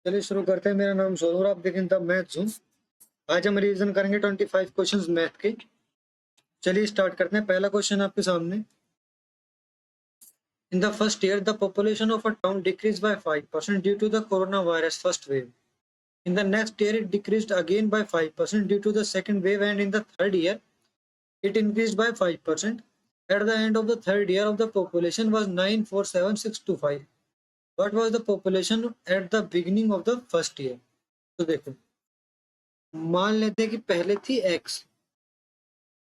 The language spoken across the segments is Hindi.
चलिए शुरू करते हैं। मेरा नाम सोनू, आप देखें द मैथ जोन। आज हम रिवीजन करेंगे 25 क्वेश्चंस मैथ के। चलिए स्टार्ट करते हैं। पहला क्वेश्चन आपके सामने। In the first year the population of a town decreases by 5% due to the corona virus first wave. In the next year it decreased again by 5% due to the second wave, and in the third year it increased by 5%. At the end of the third year of the population was 947,625. What was the population at the beginning of the first year? तो देखो, मान लेते हैं कि पहले थी x,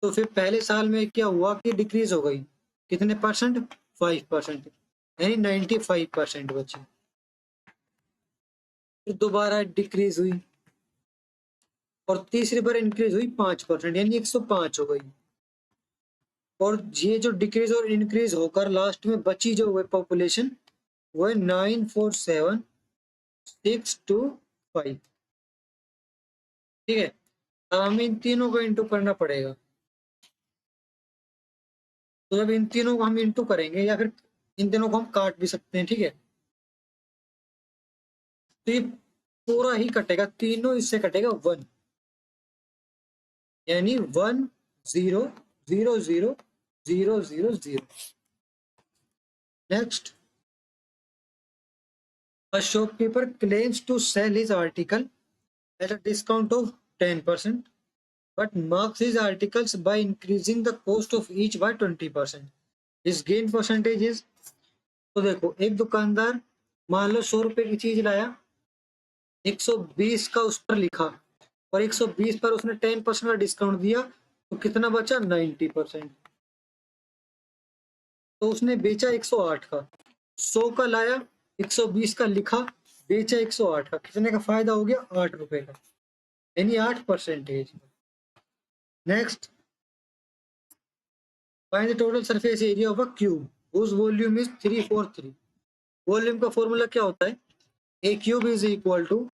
तो फिर पहले साल में क्या हुआ कि डिक्रीज हो गई। कितने परसेंट? 5%, यानी 95% बचे। फिर दोबारा डिक्रीज हुई और तीसरी बार इंक्रीज हुई 5%, यानी 105 हो गई। और ये जो डिक्रीज और इंक्रीज होकर लास्ट में बची जो हुई पॉपुलेशन वो है 947,625। ठीक है, अब हमें इन तीनों को इंटू करना पड़ेगा। तो जब इन तीनों को हम इंटू करेंगे या फिर इन तीनों को हम काट भी सकते हैं, ठीक है, तो ये पूरा ही कटेगा, तीनों इससे कटेगा 1, यानी 1,0,0,0,0,0. Next, a shopkeeper claims to sell his article at a discount of 10%, but marks his articles by increasing the cost of each by 20%. His gain percentage is. तो देखो, एक दुकानदार मान लो 100 रुपए की चीज लाया, 120 का उस पर लिखा और 120 पर उसने 10% का डिस्काउंट दिया, तो कितना बचा? 90%। तो उसने बेचा 108 का, 100 का लाया, 120 का लिखा, बेचा 108 का, कितने का फायदा हो गया? 8 रुपए का, यानी 8%। Next, find the total surface area of a cube whose volume is 343. Volume का फॉर्मूला क्या होता है? A cube is equal to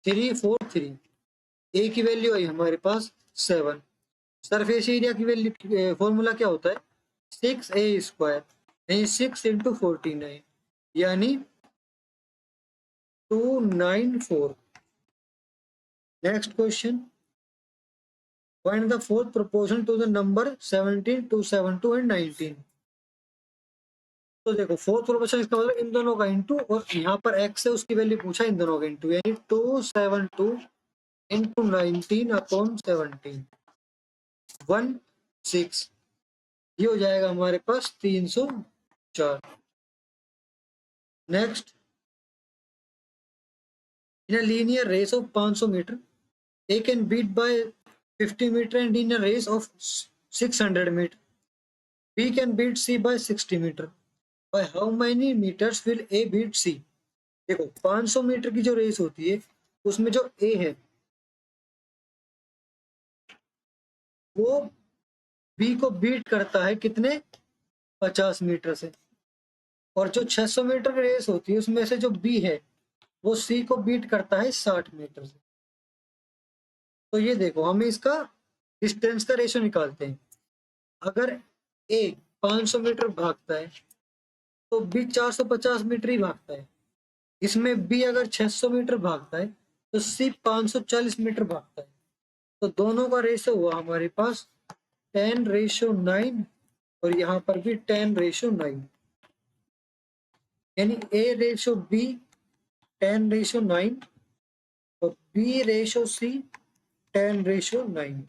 343। ए की वैल्यू आई हमारे पास 7। सरफेस एरिया की वैल्यू फॉर्मूला क्या होता है? 6a², यानी 6 × 49, यानी 294। Next question, find the fourth proportion to the number 17, 272 and 19। तो देखो, फोर्थ प्रोपोर्शन इसका मतलब इन दोनों का इंटू, और यहाँ पर x है उसकी वैल्यू पूछा, इन दोनों का इंटू, यानी 272 × 19/17, 16। ये हो जाएगा हमारे पास 304। Next, in a linear race of 500 metre A can beat by 50 metre, and in a race of 600 metre B can beat C by 60 metre. By how many metres will A beat C? देखो, 500 मीटर की जो रेस होती है उसमें जो ए है वो बी को बीट करता है कितने? 50 मीटर से। और जो 600 मीटर की रेस होती है उसमें से जो बी है वो सी को बीट करता है 60 मीटर से। तो ये देखो, हमें इसका डिस्टेंस का रेशो निकालते हैं। अगर ए 500 मीटर भागता है तो बी 450 मीटर ही भागता है। इसमें बी अगर 600 मीटर भागता है तो सी 540 मीटर भागता है। तो दोनों का रेशो हुआ हमारे पास 10:9, और यहाँ पर भी 10:9, यानी ए रेशो बी 10:9 और बी रेशो सी 10:9।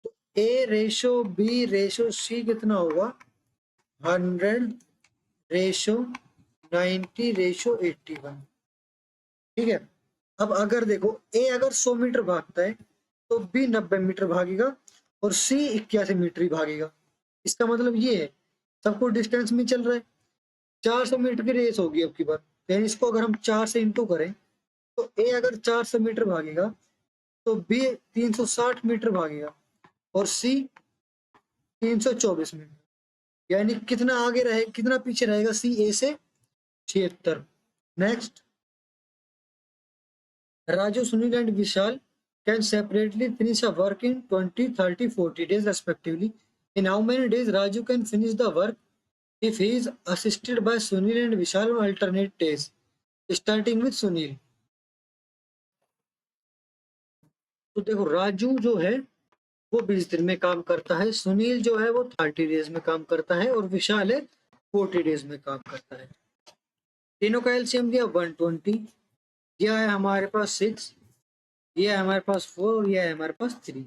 तो ए रेशो बी रेशो सी कितना होगा? 100:90:81। ठीक है, अब अगर देखो, ए अगर 100 मीटर भागता है तो बी 90 मीटर भागेगा और सी 81 मीटर ही भागेगा। इसका मतलब ये है सबको डिस्टेंस में चल रहा है। 400 मीटर की रेस होगी अब की बार, यानी इसको अगर हम 4 से इंटू करें तो ए अगर 400 मीटर भागेगा तो बी 360 मीटर भागेगा और सी 324 मीटर, यानी कितना आगे रहे, कितना पीछे रहेगा सी ए से? 76। Next, Raju, Sunil and Vishal can separately finish a work in 20, 30, 40 days respectively. In how many days Raju can finish the work if he is assisted by Sunil and Vishal on alternate days? Starting with Sunil. तो देखो राजू जो है वो 20 दिन में काम करता है, सुनील जो है वो 30 डेज में काम करता है, और विशाल है 40 डेज में काम करता है। तीनों का एलसीएम दिया 120, यह है हमारे पास 6, यह है हमारे पास 4, यह है हमारे पास 3।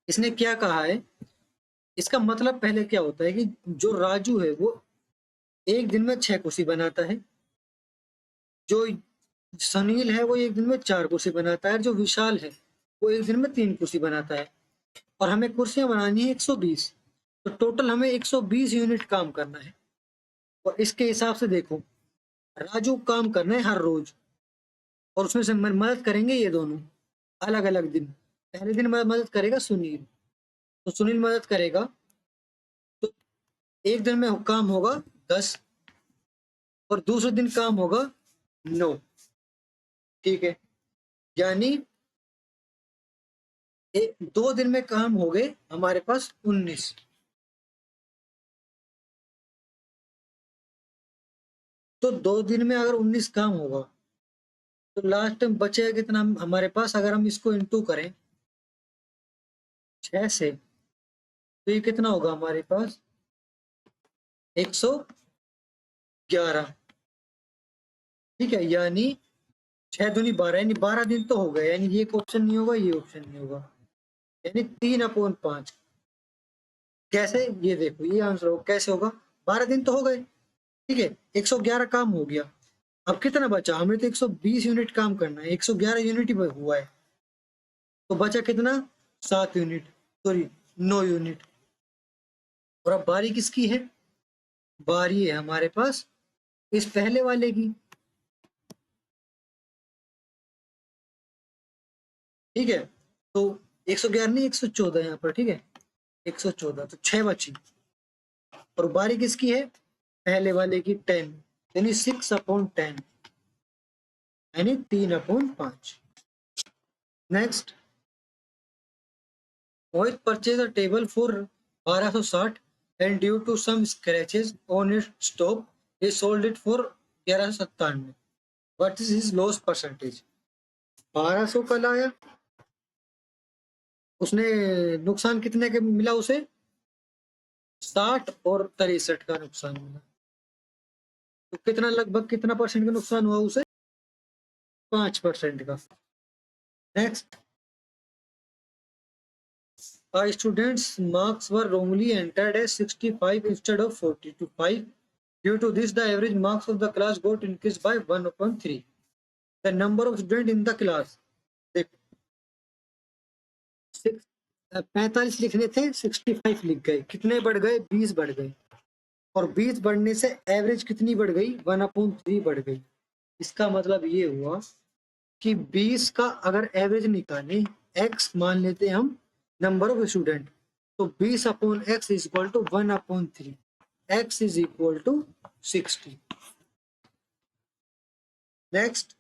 इसने क्या कहा है, इसका मतलब पहले क्या होता है कि जो राजू है वो एक दिन में 6 कुर्सी बनाता है, जो सुनील है वो एक दिन में 4 कुर्सी बनाता है, जो विशाल है वो एक दिन में 3 कुर्सी बनाता है। और हमें कुर्सियां बनानी है 120, तो टोटल हमें 120 यूनिट काम करना है। और इसके हिसाब से देखो, राजू काम करना है हर रोज, और उसमें से मदद करेंगे ये दोनों अलग अलग दिन। पहले दिन मदद करेगा सुनील, तो सुनील मदद करेगा, तो एक दिन में काम होगा 10, और दूसरे दिन काम होगा 9। ठीक है, यानी 2 दिन में काम हो गए हमारे पास 19। तो 2 दिन में अगर 19 काम होगा, तो लास्ट टाइम बचेगा कितना हमारे पास, अगर हम इसको इंटू करें 6 से, तो ये कितना होगा हमारे पास 111। ठीक है, यानी 6 दूनी 12, यानी 12 दिन तो हो गए, यानी ये एक ऑप्शन नहीं होगा, ये ऑप्शन नहीं होगा, यानी 3/5। कैसे, ये देखो ये आंसर होगा, कैसे होगा, 12 दिन तो हो गए। ठीक है, 111 काम हो गया। अब कितना बचा, हमें तो 120 यूनिट काम करना है, 111 यूनिट ही हुआ है, तो बचा कितना, 7 यूनिट, सॉरी 9 यूनिट। और अब बारी किसकी है, बारी है हमारे पास इस पहले वाले की। ठीक है, तो 111 नहीं 114 यहाँ पर। ठीक है, 114, तो 6 बची। और बारी किसकी है, पहले वाले की 10, यानी 6/10, यानी 3/5। Next, Mohit purchased a table for 1260, and due to some scratches on its top, he sold it for 1197. What is his loss percentage? 1200 का लाया, उसने नुकसान कितने के मिला उसे, 60 और 63 का नुकसान मिला। तो कितना, लगभग कितना परसेंट का नुकसान हुआ उसे, 5% का। Next, students' marks were wrongly entered as 65 instead of 42.5. Due to this, the average marks of the class got increased by 1/3. The number of students in the class, देखो 45 लिखने थे, 65 लिख गए, कितने बढ़ गए, 20 बढ़ गए। और 20 बढ़ने से एवरेज कितनी बढ़ गई, 1/3 बढ़ गई। इसका मतलब ये हुआ कि 20 का अगर एवरेज निकाले, x मान लेते हैं हम नंबर ऑफ स्टूडेंट, तो 20/x is equal to 1/3, x is equal to 60। Next,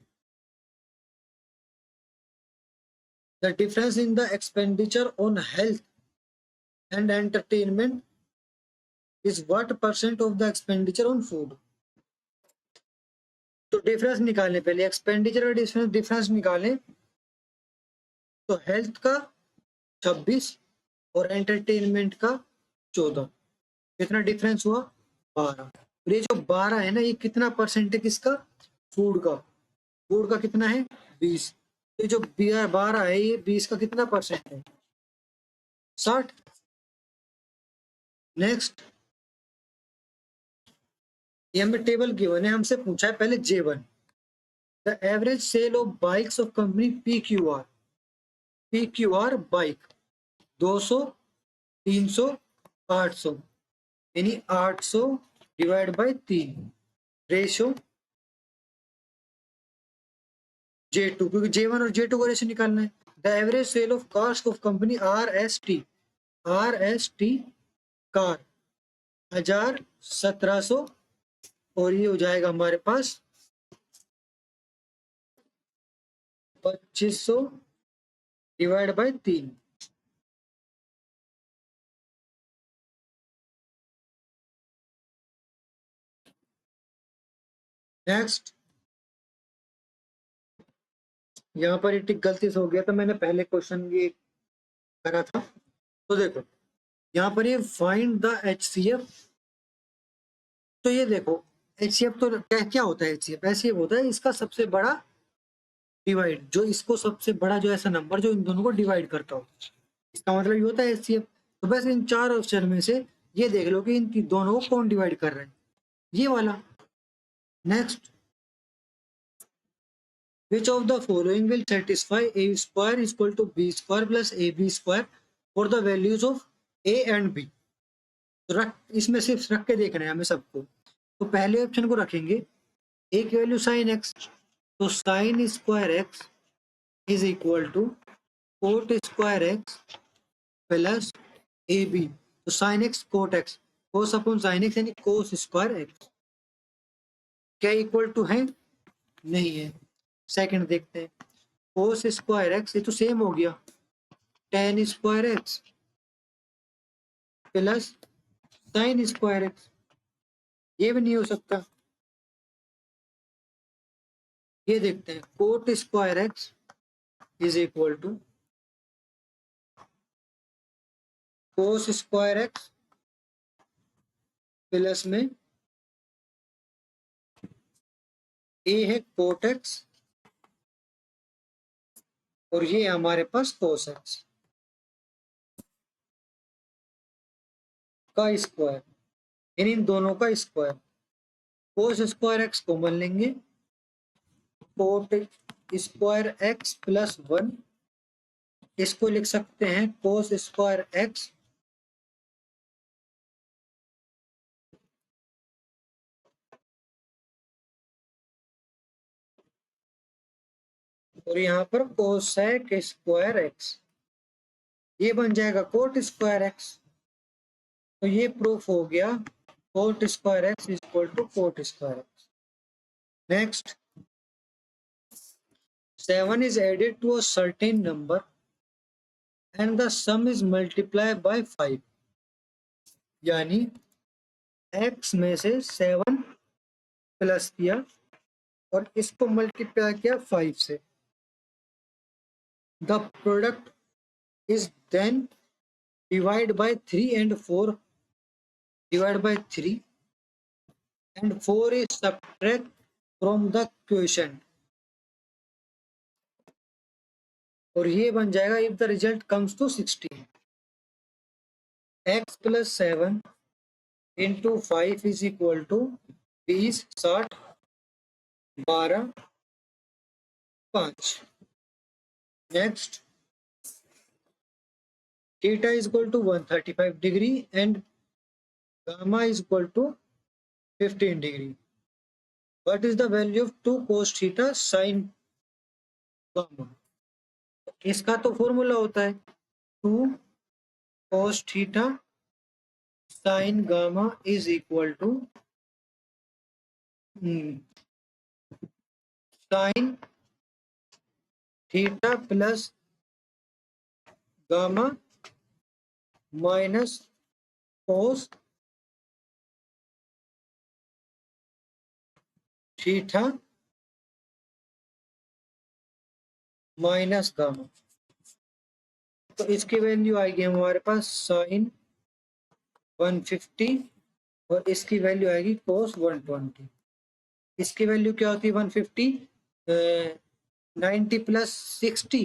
the difference in the expenditure on health and entertainment is what percent of the expenditure on food. तो डिफरेंस निकालने, पहले एक्सपेंडिचर का डिफरेंस निकालें, तो हेल्थ का 26 और एंटरटेनमेंट का 14, कितना डिफरेंस हुआ, 12। और ये जो 12 है ना, ये कितना परसेंट है किसका, फूड का, फूड का कितना है 20। ये जो 12 है, ये 20 का कितना परसेंट है, 60। नेक्स्ट, ये हमें टेबल गिवन है, हमसे पूछा है पहले J1, the average sale of bikes of company PQR bike 200, 300, 800, यानी 800 डिवाइड बाई 3, रेशो J2, क्योंकि J1 और J2 को रेशो निकालना है। The average sale of cars of company RST car 1000, 1700, और ये हो जाएगा हमारे पास 2500 डिवाइड बाई 3। नेक्स्ट, यहाँ पर ये टिक गलती से हो गया था, मैंने पहले क्वेश्चन ये करा था। तो देखो यहाँ पर ये फाइंड द HCF। तो ये देखो HCF तो क्या क्या होता है? HCF होता है इसका सबसे बड़ा डिवाइड, जो इसको सबसे बड़ा जो ऐसा नंबर जो इन दोनों को डिवाइड करता हो, इसका मतलब ये होता है HCF। तो बस इन चार ऑप्शन में से ये देख लो कि इन दोनों को कौन डिवाइड कर रहा है, ये वाला। Next, which of the following will satisfy a square is equal to b square plus ab square for the values of a and b। तो रख, इसमें सिर्फ रख के देखना है हमें सबको। तो पहले ऑप्शन को रखेंगे, a की वैल्यू साइन एक्स, तो sine square x is equal to cot square x plus A B. तो sine x cot x, cos upon sine x यानी कोस स्क्वायर एक्स, क्या इक्वल टू है? नहीं है। सेकंड देखते हैं, कोस स्क्वायर एक्स, ये तो सेम हो गया, tan square x plus sine square x, ये भी नहीं हो सकता। ये देखते हैं, cot square x is equal to cos square x plus में ए है कोट एक्स और ये हमारे पास कोस एक्स का स्क्वायर, यानी इन दोनों का square. Cos square x common लेंगे, cot square x plus one, इसको लिख सकते हैं कोस स्क्वायर एक्स और यहाँ पर कोसेक स्क्वायर एक्स, ये बन जाएगा कोट स्क्वायर एक्स। तो ये प्रूफ हो गया cot square x is equal to cot square x. Next, 7 is added to a certain number and the sum is multiplied by 5, यानी x में से 7 प्लस किया और इसको मल्टीप्लाई किया 5 से। The product is then divided by 3 and 4, divided by 3 and 4 is subtract from the quotient, और ये बन जाएगा if the result comes to 16, x plus 7 into 5 is equal to 20, 60, 12, 5। Next, theta is equal to 135 degree and gamma is equal to 15 degree. What is the value of 2 cos theta sin gamma? इसका तो फॉर्मूला होता है 2 cos theta sin gamma is equal to sin theta plus gamma minus cos theta minus gamma. तो इसकी वैल्यू आएगी हमारे पास साइन 150 और इसकी वैल्यू आएगी cos 120। इसकी वैल्यू क्या होती है 150, 90 प्लस 60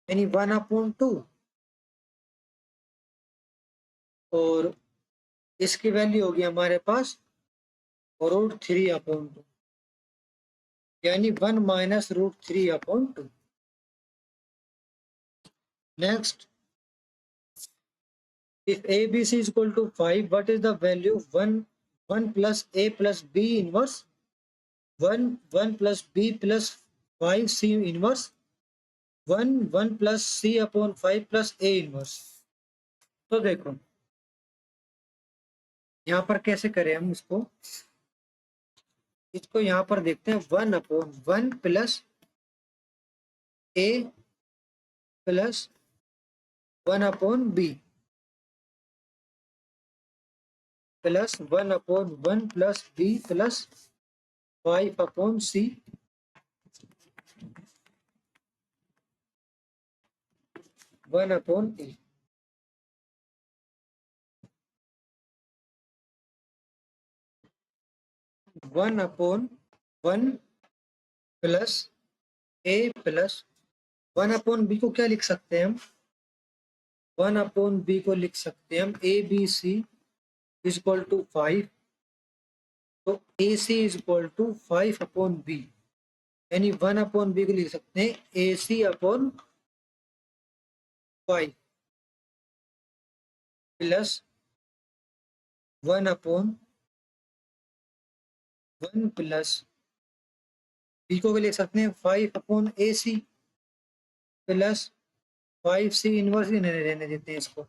यानी 1/2, और इसकी वैल्यू होगी हमारे पास √3/2 यानी 1 minus √3/2। Next, if ABC is equal to 5, what is the value of 1 plus A plus B inverse? 1 plus B plus 5 C inverse, 1 plus C/5 plus A inverse। तो देखो यहाँ पर कैसे करें हम इसको यहाँ पर देखते हैं 1/1 plus A plus 1/B plus 1/1 plus B plus 5/C 1/A। 1/1 plus A plus 1/B को क्या लिख सकते हैं हम? 1/B को लिख सकते हैं हम ABC इज इक्वल टू 5। तो AC is equal to 5/B, यानी 1/B को लिख सकते हैं AC/5 प्लस 1/1 प्लस B को भी लिख सकते हैं 5/AC प्लस 5C इनवर्स ही नहीं रहने देते हैं इसको,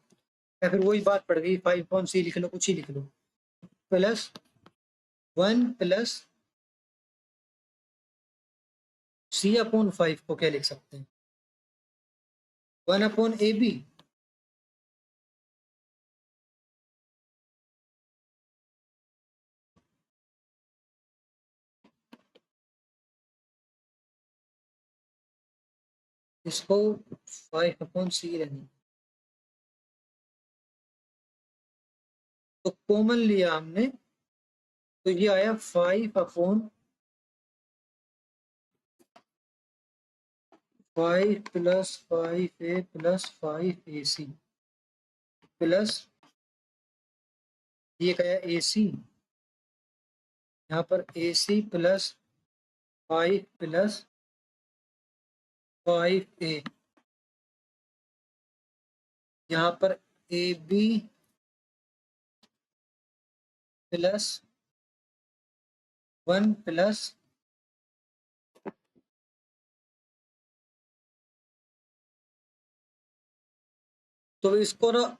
या फिर वही बात पड़ गई 5/C लिख लो, कुछ ही लिख लो, प्लस 1 प्लस C/5 को क्या लिख सकते हैं? 1/AB। इसको 5/C रहने, तो कॉमन लिया हमने, तो ये आया 5/5 plus 5A plus 5AC plus ये क्या है AC, यहाँ पर AC प्लस 5 प्लस 5A, यहाँ पर AB प्लस 1 प्लस तो इसको ना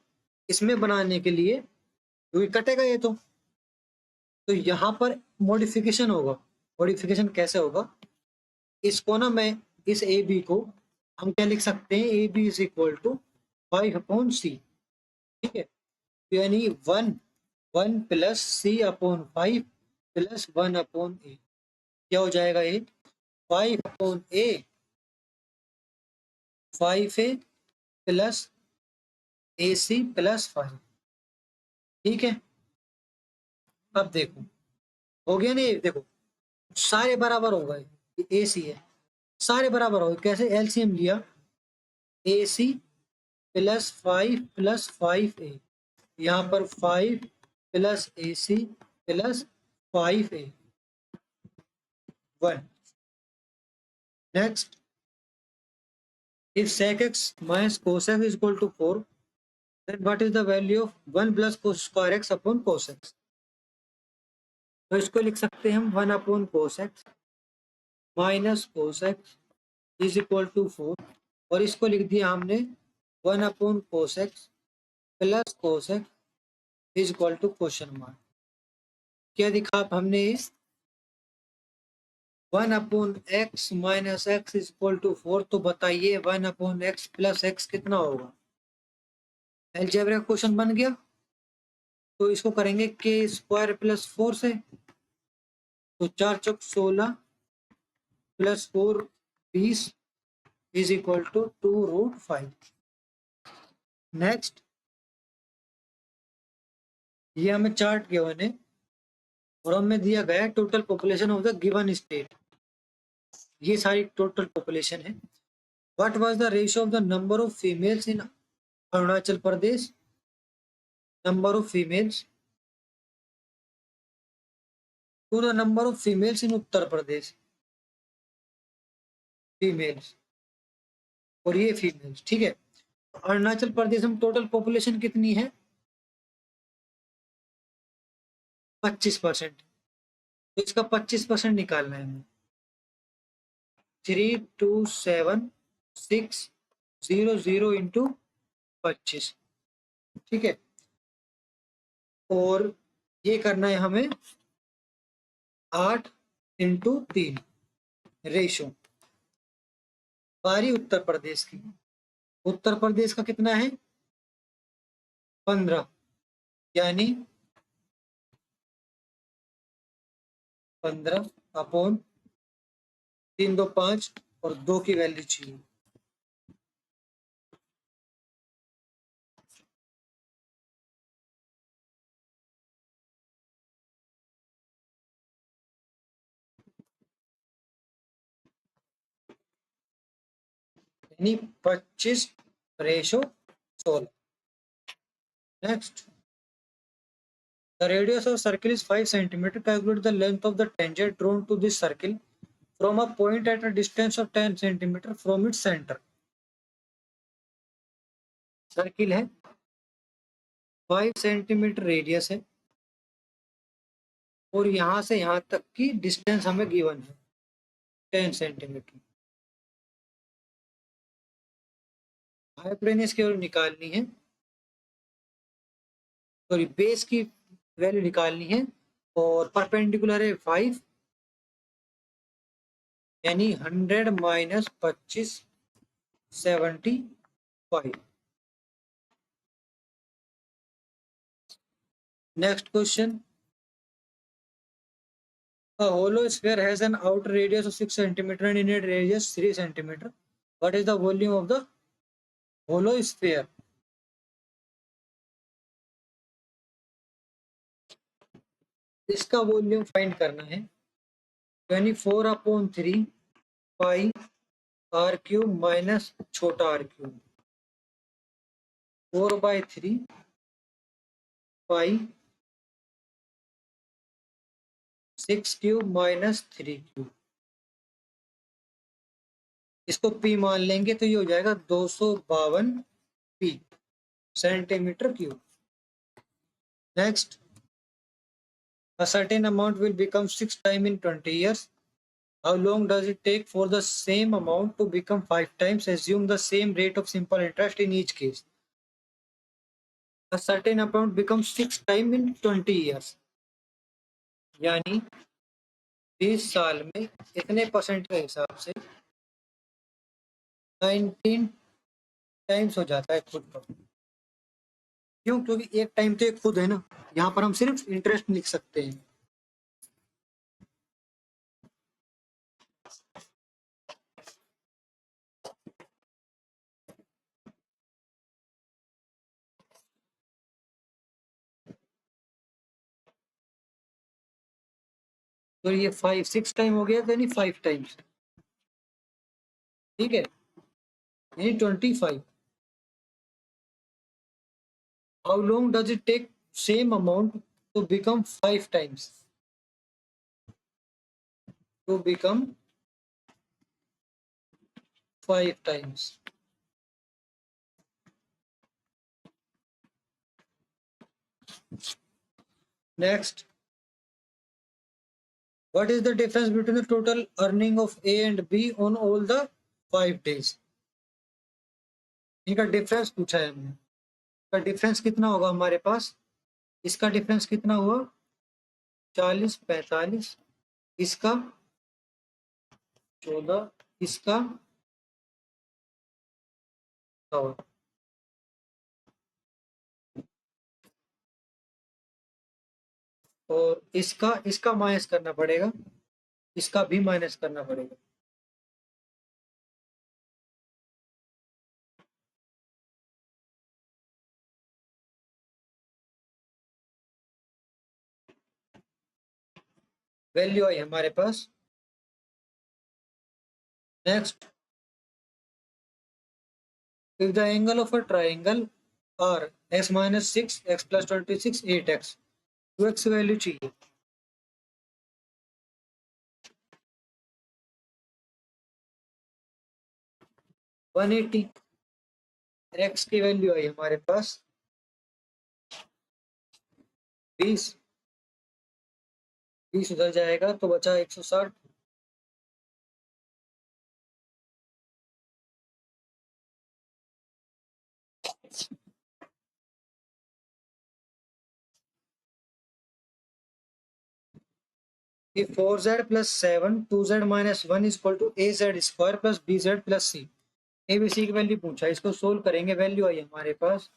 इसमें बनाने के लिए क्योंकि कटेगा ये, तो यहाँ पर मॉडिफिकेशन होगा। मॉडिफिकेशन कैसे होगा? इसको ना मैं इस ए बी को हम क्या लिख सकते हैं? A B is equal to 5/C, ठीक है, यानी 1 प्लस C/5 प्लस 1/A क्या हो जाएगा? ये 5/A 5A plus AC plus 5, ठीक है। अब देखो हो गया नहीं, देखो सारे बराबर हो गए, ए सी है, सारे बराबर हो गए। कैसे? एलसीएम लिया, ए सी प्लस 5 प्लस 5A, यहाँ पर 5 plus AC plus 5A 1। Next, if sec x minus cos x is equal to 4, then what is the value of 1 plus cos square x upon cos x? तो इसको लिख सकते हैं हम 1 upon cos x minus cos x is equal to 4, और इसको लिख दिया हमने 1 upon cos x plus cos x is equal to question mark. क्या दिखा हमने? 1 upon x minus x is equal to 4, तो बताइए 1 अपॉन x प्लस x कितना होगा? अलजेब्रा क्वेश्चन बन गया। तो इसको करेंगे के स्क्वायर प्लस 4 से, तो 4 चौक 16 plus 4 20 is equal to 2√5। Next, ये हमें चार्ट गिवन है और हमें दिया गया है total population of the given state. ये सारी टोटल पॉपुलेशन है। What was the ratio of the number of females in Arunachal Pradesh, number of females to the number of females in Uttar Pradesh, females, और ये फीमेल्स, ठीक है। अरुणाचल प्रदेश में टोटल पॉपुलेशन कितनी है? 25%। तो इसका 25% निकालना है हमें। 327,600 इंटू 25, ठीक है, और ये करना है हमें 8/3 रेशो। बारी उत्तर प्रदेश की, उत्तर प्रदेश का कितना है? 15, यानी 15 अपॉन 3 2 5 और 2 की वैल्यू चाहिए, यानी 25:16। Next, the radius of circle is 5 centimeter. Calculate the length of the tangent drawn to this circle from a point at a distance of 10 centimeter from its center. Circle है, 5 सेंटीमीटर रेडियस है और यहां से यहां तक की डिस्टेंस हमें गिवन है 10 सेंटीमीटर। हाइपोटेन्यूज की वैल्यू निकालनी है, सॉरी बेस की वैल्यू निकालनी है और परपेंडिकुलर है 5 यानी 100 minus 25 75। Next question, a hollow sphere has an outer radius of 6 centimeter and inner radius 3 centimeter. What is the volume of the hollow sphere? इसका वॉल्यूम फाइंड करना है 24/3 पाई आर क्यूब माइनस छोटा r cube 4/3 pi 6 cube minus 3 cube. इसको पी मान लेंगे तो ये हो जाएगा 252 pi centimetre cube. Next, a certain amount will become 6 times in 20 years. How long does it take for the same amount to become 5 times? Assume the same rate of simple interest in each case. A certain amount becomes 6 times in 20 years. यानी 20 साल में इतने परसेंट के हिसाब से 19 टाइम्स हो जाता है खुद का। क्यों? क्योंकि एक टाइम तो एक खुद है ना, यहाँ पर हम सिर्फ इंटरेस्ट लिख सकते हैं। तो ये 6 टाइम हो गया तो यानी 5 टाइम्स, ठीक है, यानी 25। How long does it take same amount to become 5 times? To become 5 times. Next, what is the difference between the total earning of A and B on all the 5 days? इनका डिफरेंस पूछा है हमने। इसका डिफरेंस कितना होगा हमारे पास? इसका डिफरेंस कितना हुआ? 40 45, इसका 14, इसका 14। और इसका माइनस करना पड़ेगा, इसका भी माइनस करना पड़ेगा। वैल्यू आई हमारे पास। Next, if the angle of a triangle are x minus 6, x plus 26, 8x, तो x वैल्यू चाहिए। वन 180, x की वैल्यू आई हमारे पास 20, 20 उधर जाएगा तो बचा 160। कि 4z plus 7 2z minus 1 is equal to az square plus bz plus c। abc की वैल्यू पूछा, इसको सोल्व करेंगे, वैल्यू आई हमारे पास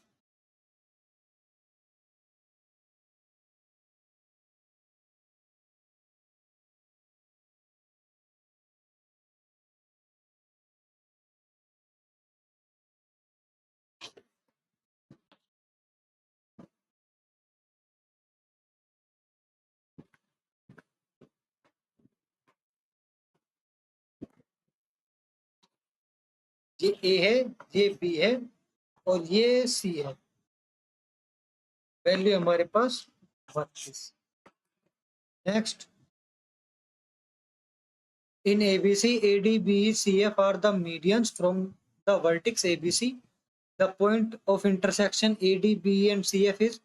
ये ए है, ये बी है और ये सी है। वैल्यू हमारे पास 32। Next, in ABC, AD, BE, CF are the medians from the vertex ABC. The point of intersection AD, BE and CF is,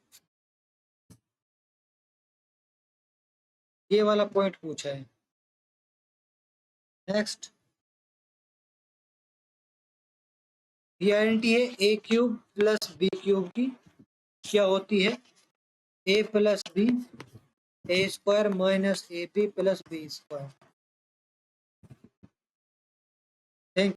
ये वाला पॉइंट पूछा है। नेक्स्ट, ये आइडेंटिटी है A cube plus B cube की, क्या होती है A plus B A square minus A B plus B square.